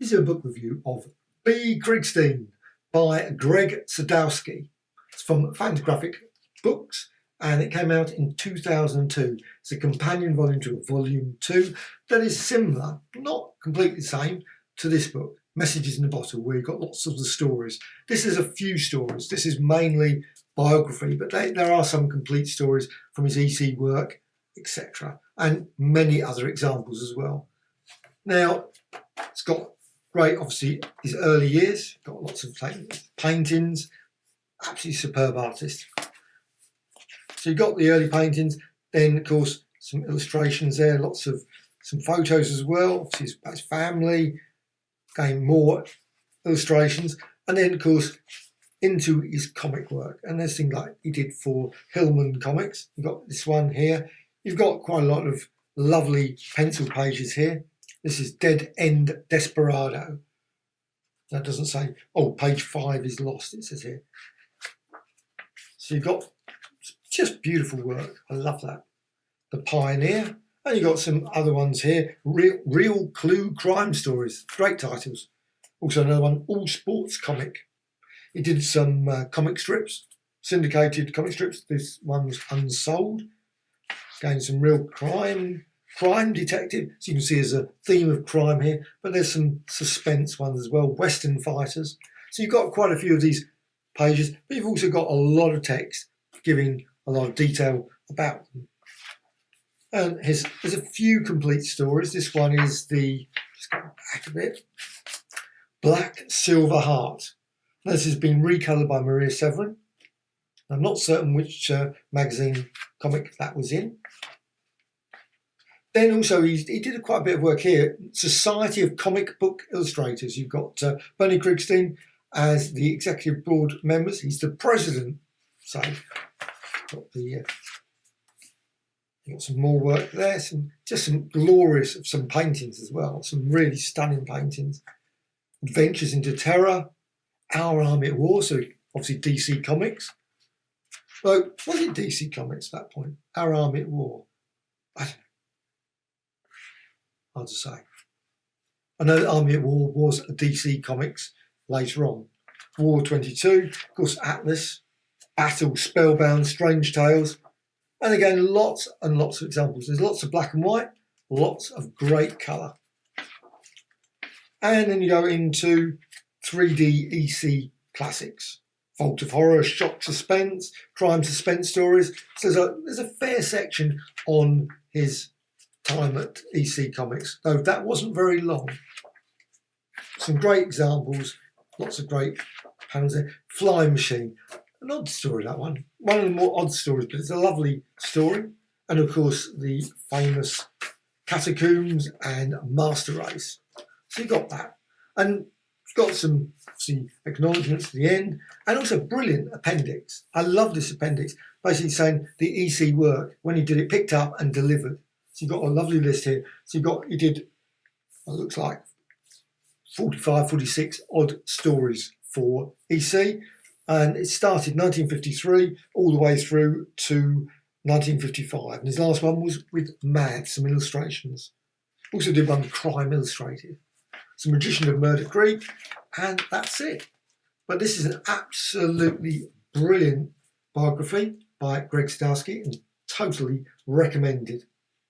This is a book review of B. Krigstein by Greg Sadowski. It's from Fantagraphics books and it came out in 2002. It's a companion volume to volume 2 that is similar, not completely the same, to this book, Messages in a Bottle, where you've got lots of the stories. This is a few stories. This is mainly biography, but there are some complete stories from his EC work, etc., and many other examples as well. Now, it's got great, obviously, his early years, got lots of paintings, absolutely superb artist. So you've got the early paintings, then of course some illustrations there, lots of some photos as well, obviously his family, again more illustrations, and then of course into his comic work. And there's things like he did for Hillman comics. You've got this one here. You've got quite a lot of lovely pencil pages here. This is Dead End Desperado. That doesn't say, oh, page 5 is lost, it says here. So you've got just beautiful work. I love that. The Pioneer. And you've got some other ones here. Real Clue Crime Stories. Great titles. Also another one, All Sports Comic. He did some comic strips, syndicated comic strips. This one was Unsold. Again, some real crime detective. So you can see there's a theme of crime here, but there's some suspense ones as well. Western Fighters. So you've got quite a few of these pages, but you've also got a lot of text giving a lot of detail about them. And there's a few complete stories. This one is let's go back a bit, Black Silver Heart. This has been recoloured by Maria Severin. I'm not certain which magazine comic that was in. Then also he did quite a bit of work here. Society of Comic Book Illustrators. You've got Bernie Krigstein as the executive board members. He's the president. So you've got some more work there. Just some glorious some paintings as well. Some really stunning paintings. Adventures into Terror. Our Army at War. So obviously DC Comics. So was it DC Comics at that point? Our Army at War. I don't know. Hard to say. I know that Army at War was a DC Comics later on. War 22, of course, Atlas, Battle, Spellbound, Strange Tales. And again, lots and lots of examples. There's lots of black and white, lots of great colour. And then you go into 3D EC classics. Vault of Horror, Shock Suspense, Crime Suspense stories. So there's a fair section on his time at EC Comics, though that wasn't very long. Some great examples, lots of great panels there. Flying Machine, an odd story, that one. One of the more odd stories, but it's a lovely story. And of course, the famous Catacombs and Master Race. So you got that. And it's got some acknowledgements at the end, and also brilliant appendix. I love this appendix, basically saying the EC work, when he did it, picked up and delivered. So you've got a lovely list here. So he did, it looks like 45, 46 odd stories for EC. And it started 1953 all the way through to 1955. And his last one was with Mad, some illustrations. Also did one Crime Illustrated. Some Magician of Murder Creek, and that's it. But this is an absolutely brilliant biography by Greg Sadowski and totally recommended.